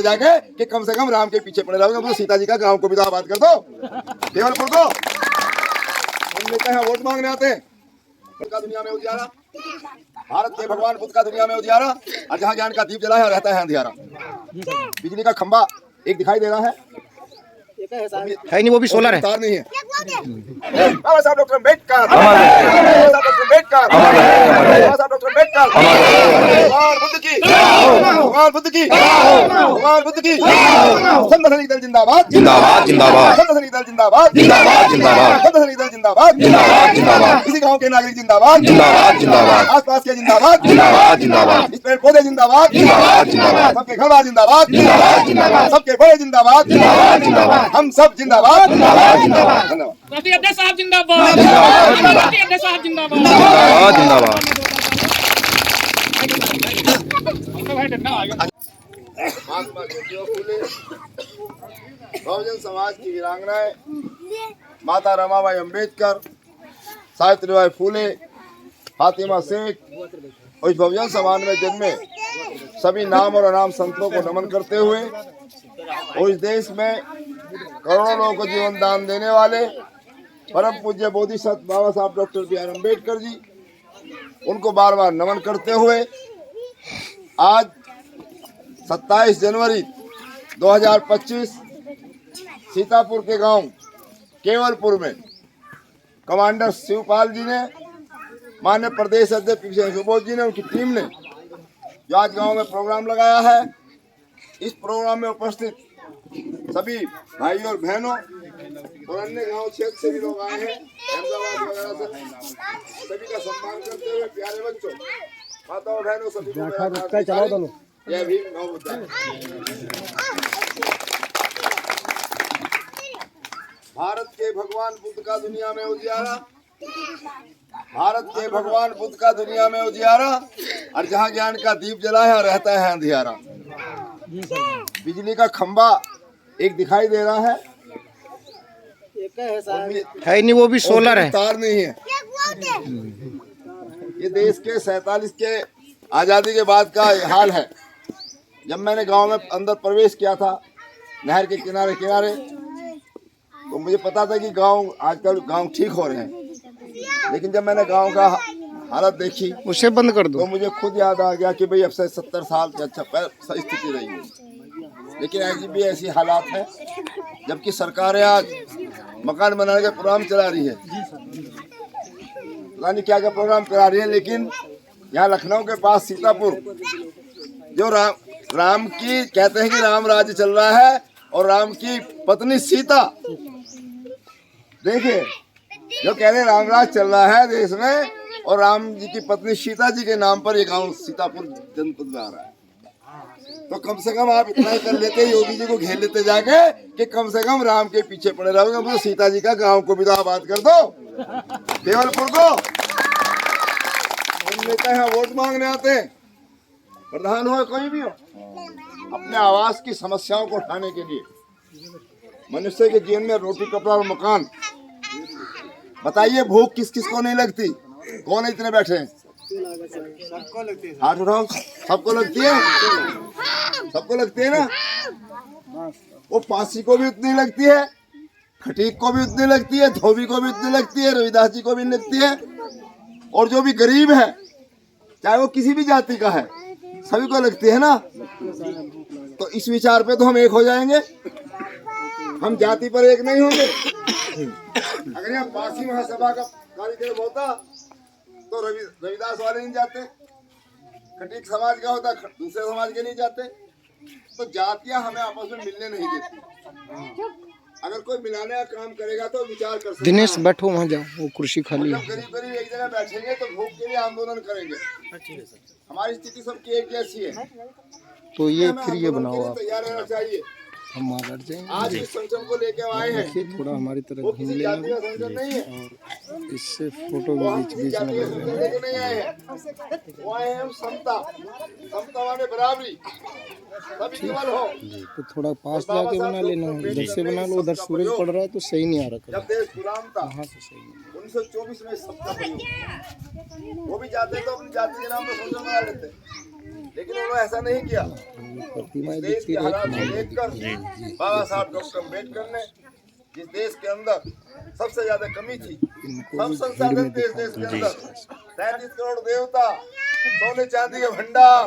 जाके कि कम से कम राम के पीछे पड़े रहोगे, तो सीता जी का गांव को भी तो आबाद कर दो, केवलपुर को। हम लेते हैं वोट मांगने आते हैं। का दुनिया में उजियारा, भारत के भगवान बुद्ध का दुनिया में उजियारा, और जहाँ ज्ञान का दीप जला है रहता है अंधियारा। बिजली का खंबा एक दिखाई दे रहा है नहीं, वो भी सोलर है, तार नहीं है। बाबा साहब डॉक्टर अम्बेडकर, भगवान बुद्ध की, भगवान बुद्ध की, भगवान बुद्ध की। संत सैनिक दल जिंदाबाद, जिंदाबाद जिंदाबाद, संत सैनिक दल जिंदाबाद, जिंदाबाद जिंदाबाद, संत सैनिक दल जिंदाबाद, जिंदाबाद जिंदाबाद, इसी गांव के नागरिक जिंदाबाद, जिंदाबाद जिंदाबाद, आसपास के जिंदाबाद, जिंदाबाद जिंदाबाद, इस पेड़ पौधे जिंदाबाद, जिंदाबाद जिंदाबाद, सबके घर जिंदाबाद, जिंदाबाद जिंदाबाद, सबके बड़े जिंदाबाद, जिंदाबाद जिंदाबाद, हम सब जिंदाबाद, जिंदाबाद जिंदाबाद। धन्यवाद। राष्ट्रीय अध्यक्ष साहब जिंदाबाद, राष्ट्रीय अध्यक्ष साहब जिंदाबाद, जिंदाबाद जिंदाबाद। महात्मा ज्योतिबा फूले, बहुजन समाज की वीरांगनाएं माता रमाबाई अम्बेडकर, सावित्रीबाई फूले, फातिमा शेख और इस बहुजन समाज में जन्मे सभी नाम और अनाम संतों को नमन करते हुए और इस देश में करोड़ों लोगों को जीवन दान देने वाले परम पूज्य बोधिसत्व बाबा साहब डॉक्टर बी.आर. अम्बेडकर जी, उनको बार बार नमन करते हुए आज 27 जनवरी 2025 सीतापुर के गांव केवलपुर में कमांडर शिवपाल जी ने, माननीय प्रदेश अध्यक्ष सुबोध जी ने, उनकी टीम ने जो आज गांव में प्रोग्राम लगाया है, इस प्रोग्राम में उपस्थित सभी भाई और बहनों और अन्य गांव क्षेत्र से भी लोग आए हैं, अहमदाबाद वगैरह से, सभी का सम्मान करते हुए प्यारे बच्चों, माताओं बहनों सभी को जय भीम गौ माता। भारत के भगवान बुद्ध का दुनिया में उजियारा, भारत के भगवान बुद्ध का दुनिया में उजियारा, और जहाँ ज्ञान का दीप जला है रहता है अंधियारा। बिजली का खंबा एक दिखाई दे रहा है नहीं, वो भी सोलर है, तार नहीं है। ये देश के 47 के आजादी के बाद का हाल है। जब मैंने गांव में अंदर प्रवेश किया था नहर के किनारे किनारे, तो मुझे पता था कि गांव आजकल गांव ठीक हो रहे हैं, लेकिन जब मैंने गांव का हालत देखी, उसे बंद कर दो, तो मुझे खुद याद आ गया कि भाई अब से 70 साल से अच्छा सही स्थिति रही है, लेकिन ऐसी भी ऐसी हालात है, जबकि सरकारें आज मकान बनाने का प्रोग्राम चला रही है, पता नहीं क्या क्या प्रोग्राम करा रही है, लेकिन यहाँ लखनऊ के पास सीतापुर जो राम की कहते हैं कि राम राज्य चल रहा है, और राम की पत्नी सीता, देखिए जो कह रहे हैं राम राज चल रहा है देश में, और राम जी की पत्नी सीता जी के नाम पर ये गांव सीतापुर जनपद में आ रहा है। तो कम से कम आप इतना ही कर लेते, योगी जी को घेर लेते जाके कि कम से कम राम के पीछे पड़े रहोगे, तो सीता जी का गांव को भी तो आबाद कर दो, केवलपुर को। हम लेते हैं वोट मांगने आते हैं, प्रधान हो कोई भी हो, अपने आवास की समस्याओं को उठाने के लिए, मनुष्य के जीवन में रोटी कपड़ा और मकान। बताइए भूख किस किस को नहीं लगती? कौन इतने बैठे हैं? सबको लगती है। हाथ उठाओ, सबको लगती है, सबको लगती है ना। वो पासी को भी उतनी लगती है, खटीक को भी उतनी लगती है, धोबी को भी उतनी लगती है, रविदास जी को भी लगती है, और जो भी गरीब है चाहे वो किसी भी जाति का है, सभी को लगती है ना। तो इस विचार पे तो हम एक हो जाएंगे, हम जाति पर एक नहीं होंगे। अगर यहाँ पासी महासभा का कार्यक्रम होता तो रविदास वाले नहीं जाते, खटीक समाज का होता दूसरे समाज के नहीं जाते। तो जातियां हमें आपस में मिलने नहीं देती। अगर कोई मिलाने का काम करेगा तो विचार कर सकते। दिनेश बैठो वहाँ जाओ, वो कुर्सी खाली है। गरीब गरीब एक जगह बैठेंगे तो भूख के लिए आंदोलन करेंगे। हमारी स्थिति सबकी एक जैसी है, तो ये फिर ये बनाओ आप, तैयार रहना चाहिए। हम आगे जाएंगे। आज इस संगठन को लेके आए हैं, थोड़ा हमारी तरफ वो घूम किसी लेना, जाति का संगठन नहीं है, और इससे फोटो भी बीच बीच में ले लेना। लेके नहीं आए हैं, वो आए हैं समता, समता माने बराबरी, सब इक्वल हो। तो थोड़ा पास जाके बना लेना, इधर से बना लो, उधर सूरज पड़ रहा है तो सही नहीं आ रहा। जब देश गुलाम था वहाँ से सही नहीं। 1924 में समता हुई, वो भी जाते तो अपनी जाति के नाम पर संगठन बना लेते। लेकिन उन्होंने ऐसा नहीं किया। प्रतिमाएं देश दिखती के हालात रही को देखकर बाबा साहब डॉक्टर अम्बेडकर ने जिस देश के अंदर सबसे ज्यादा कमी थी, सब संसाधन थे इस देश के अंदर, 33 करोड़ देवता, सोने चांदी के भंडार,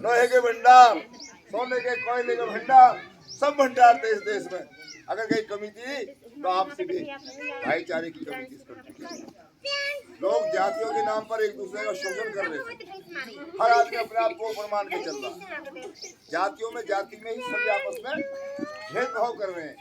लोहे के भंडार, सोने के कोयले के भंडार, सब भंडार थे इस देश में। अगर कहीं कमी थी तो आपसी भी भाईचारे की कमी थी। लोग जातियों के नाम पर एक दूसरे का शोषण कर रहे थे। हर आदमी अपने आप को प्रमाण के चल रहा है। जातियों में जाति में ही सभी आपस में भेदभाव कर रहे हैं।